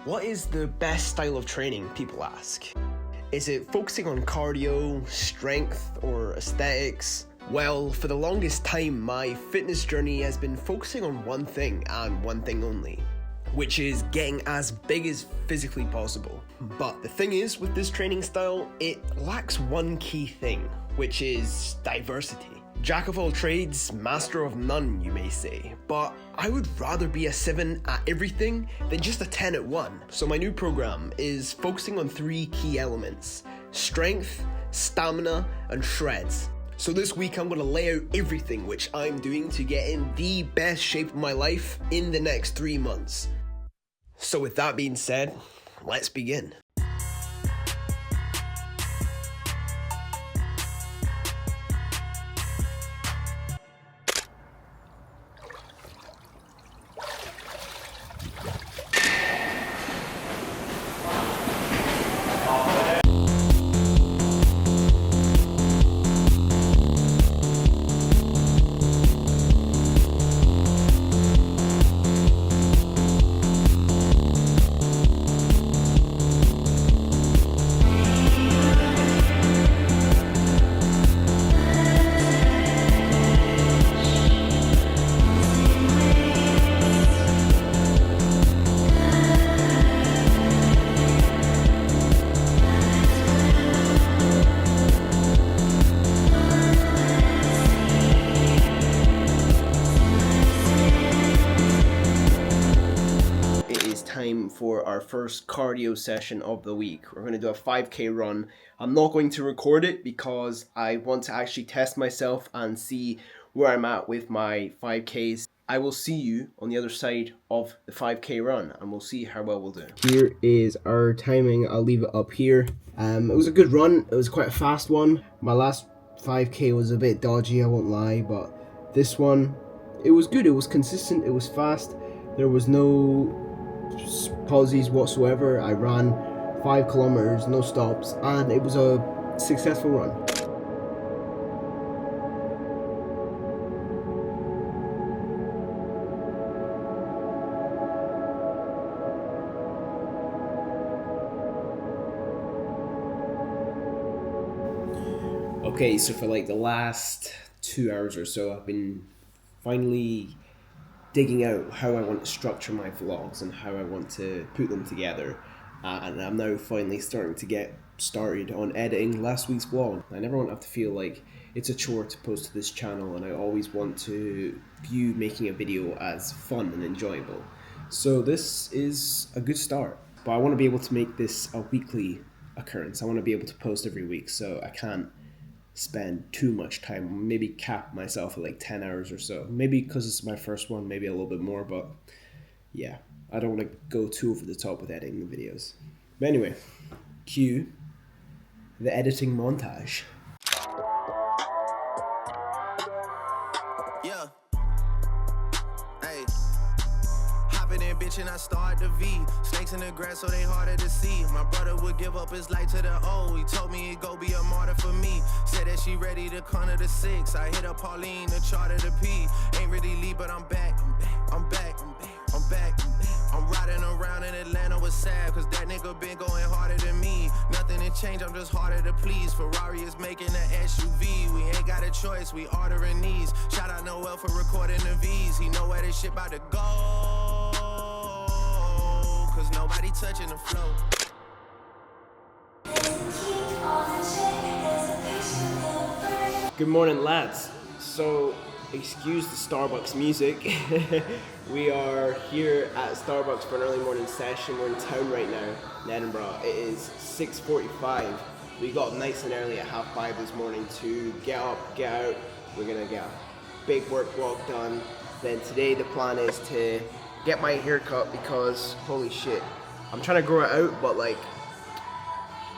What is the best style of training, people ask? Is it focusing on cardio, strength, or aesthetics? Well, for the longest time, my fitness journey has been focusing on one thing and one thing only, which is getting as big as physically possible. But the thing is, with this training style, it lacks one key thing, which is diversity. Jack of all trades, master of none, you may say. But I would rather be a 7 at everything than just a 10 at one. So my new program is focusing on 3 key elements: strength, stamina, and shreds. So this week I'm going to lay out everything which I'm doing to get in the best shape of my life in the next 3 months. So with that being said, let's begin. Time for our first cardio session of the week. We're going to do a 5k run. I'm not going to record it because I want to actually test myself and see where I'm at with my 5ks. I will see you on the other side of the 5k run and we'll see how well we'll do. Here is our timing. I'll leave it up here. It was a good run. It was quite a fast one. My last 5k was a bit dodgy, I won't lie, but this one, it was good. It was consistent. It was fast. There was no pauses whatsoever. I ran 5 kilometers, no stops, and it was a successful run. Okay, so for like the last 2 hours or so, I've been finally digging out how I want to structure my vlogs and how I want to put them together, and I'm now finally starting to get started on editing last week's vlog. I never want to have to feel like it's a chore to post to this channel, and I always want to view making a video as fun and enjoyable. So this is a good start, but I want to be able to make this a weekly occurrence. I want to be able to post every week, so I can't spend too much time, maybe cap myself at like 10 hours or so. Maybe because it's my first one, maybe a little bit more, but yeah, I don't want to go too over the top with editing the videos. But anyway, cue the editing montage. Yeah. Hey. Hopping in, bitch, and I start the V. Snakes in the grass, so they harder to see. My brother would give up his life to the O. He told me he'd go be a martyr for me. Said that she ready to corner the 6. I hit up Pauline, the charter the P. Ain't really leave, but I'm back. I'm back. I'm back. I'm riding around in Atlanta with Sav, cause that nigga been going harder than me. Nothing to change, I'm just harder to please. Ferrari is making an SUV. We ain't got a choice, we ordering these. Shout out Noel for recording the V's. He know where this shit about to go, cause nobody touching the flow. Good morning, lads. So, excuse the Starbucks music. We are here at Starbucks for an early morning session. We're in town right now in Edinburgh. It is 6:45. We got up nice and early at 5:30 this morning to get up, get out. We're gonna get a big work block done. Then today the plan is to get my hair cut because holy shit, I'm trying to grow it out, but like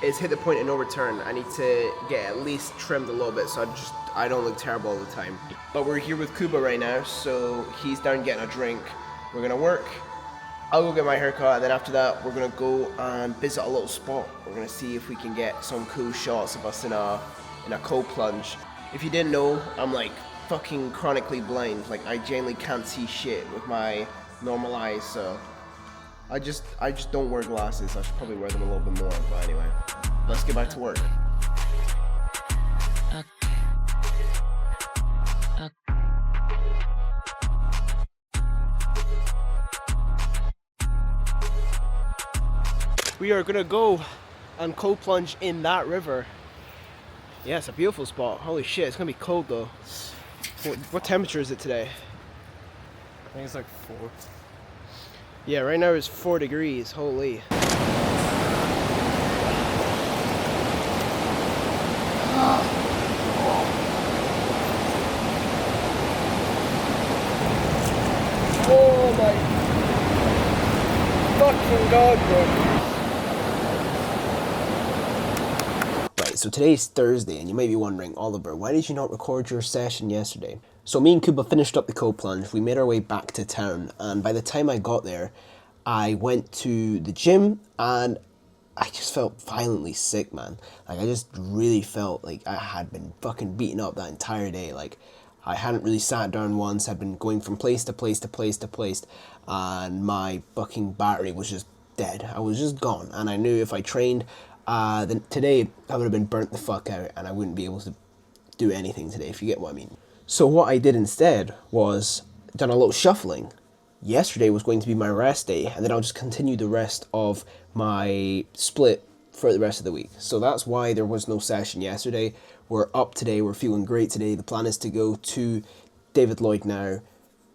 it's hit the point of no return. I need to get at least trimmed a little bit so I don't look terrible all the time. But we're here with Kuba right now, so he's down getting a drink. We're gonna work. I'll go get my haircut, and then after that we're gonna go and visit a little spot. We're gonna see if we can get some cool shots of us in a cold plunge. If you didn't know, I'm like fucking chronically blind. Like I genuinely can't see shit with my normal eyes, so I just don't wear glasses. I should probably wear them a little bit more, but anyway. Let's get back to work. We are gonna go and cold plunge in that river. Yeah, it's a beautiful spot. Holy shit, it's gonna be cold though. What temperature is it today? I think it's like 4. Yeah, right now it's 4 degrees. Holy. Oh my fucking god, bro. Right, so today's Thursday, and you might be wondering, Oliver, why did you not record your session yesterday? So me and Kuba finished up the cold plunge, we made our way back to town, and by the time I got there, I went to the gym, and I just felt violently sick, man. Like, I just really felt like I had been fucking beaten up that entire day. Like, I hadn't really sat down once, I'd been going from place to place to place to place, and my fucking battery was just dead. I was just gone, and I knew if I trained, then today I would have been burnt the fuck out, and I wouldn't be able to do anything today, if you get what I mean. So what I did instead was done a little shuffling. Yesterday was going to be my rest day, and then I'll just continue the rest of my split for the rest of the week. So that's why there was no session yesterday. We're up today, we're feeling great today. The plan is to go to David Lloyd now,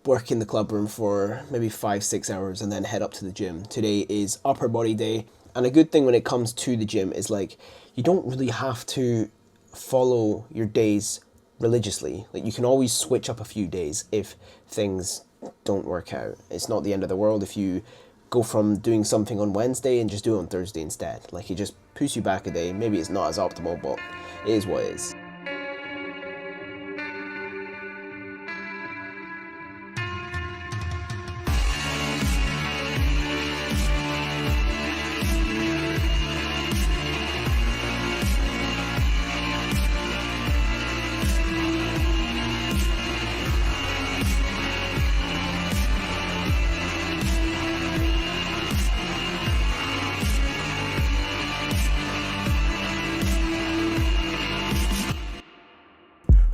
work in the club room for maybe 5-6 hours, and then head up to the gym. Today is upper body day, and a good thing when it comes to the gym is like, you don't really have to follow your days religiously. Like, you can always switch up a few days if things don't work out. It's not the end of the world if you go from doing something on Wednesday and just do it on Thursday instead. Like, it just pushes you back a day. Maybe it's not as optimal, but it is what it is.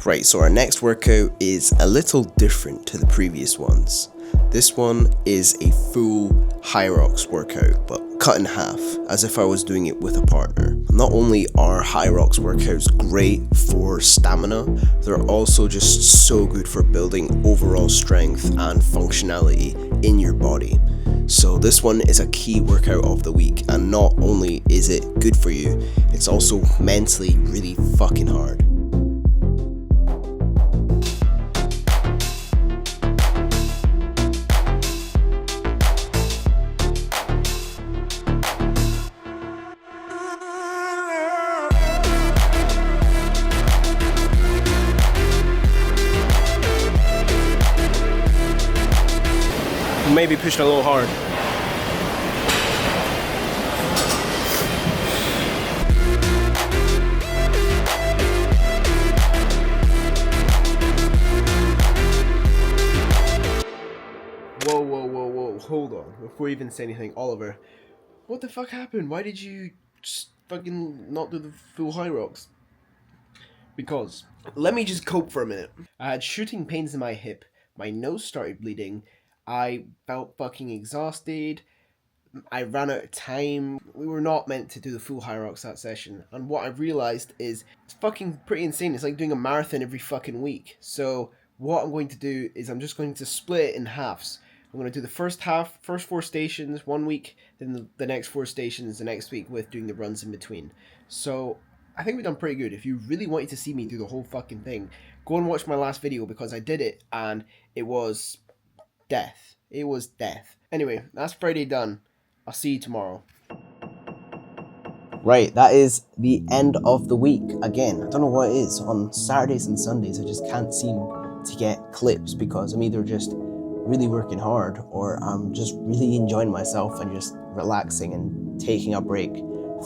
Right, so our next workout is a little different to the previous ones. This one is a full Hyrox workout, but cut in half, as if I was doing it with a partner. Not only are Hyrox workouts great for stamina, they're also just so good for building overall strength and functionality in your body. So this one is a key workout of the week, and not only is it good for you, it's also mentally really fucking hard. Maybe pushing a little hard. Whoa, hold on. Before we even say anything, Oliver, what the fuck happened? Why did you just fucking not do the full Hyrox? Because, let me just cope for a minute. I had shooting pains in my hip, my nose started bleeding, I felt fucking exhausted, I ran out of time. We were not meant to do the full Hyrox that session, and what I realized is it's fucking pretty insane. It's like doing a marathon every fucking week. So what I'm going to do is I'm just going to split it in halves. I'm going to do the first half, first 4 stations 1 week, then the next 4 stations the next week with doing the runs in between. So I think we've done pretty good. If you really wanted to see me do the whole fucking thing, go and watch my last video, because I did it and it was death. It was death. Anyway, that's Friday done. I'll see you tomorrow. Right, that is the end of the week. Again, I don't know what it is. On Saturdays and Sundays, I just can't seem to get clips because I'm either just really working hard or I'm just really enjoying myself and just relaxing and taking a break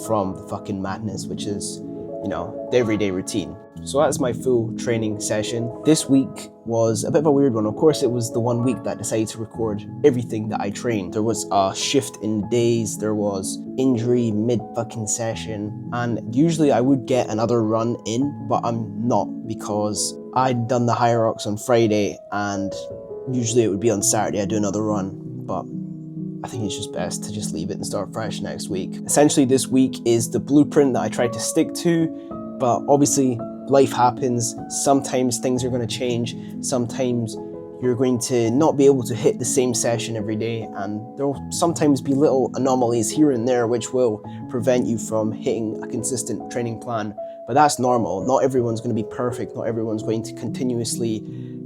from the fucking madness, which is you know, the everyday routine. So that's my full training session. This week was a bit of a weird one. Of course, it was the 1 week that I decided to record everything that I trained. There was a shift in days, there was injury mid fucking session, and usually I would get another run in, but I'm not, because I'd done the Hyrox on Friday and usually it would be on Saturday I'd do another run, but I think it's just best to just leave it and start fresh next week. Essentially, this week is the blueprint that I tried to stick to, but obviously life happens. Sometimes things are going to change. Sometimes you're going to not be able to hit the same session every day, and there will sometimes be little anomalies here and there which will prevent you from hitting a consistent training plan. But that's normal. Not everyone's going to be perfect. Not everyone's going to continuously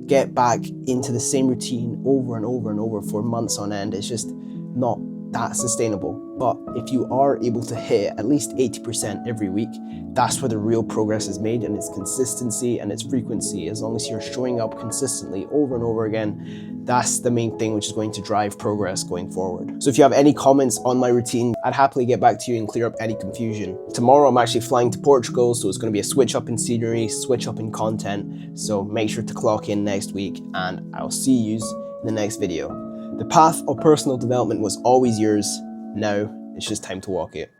get back into the same routine over and over and over for months on end. It's just not that sustainable. But if you are able to hit at least 80% every week, that's where the real progress is made, and it's consistency and it's frequency. As long as you're showing up consistently over and over again, that's the main thing which is going to drive progress going forward. So if you have any comments on my routine, I'd happily get back to you and clear up any confusion. Tomorrow I'm actually flying to Portugal, so it's going to be a switch up in scenery, switch up in content. So make sure to clock in next week, and I'll see you in the next video. The path of personal development was always yours. Now it's just time to walk it.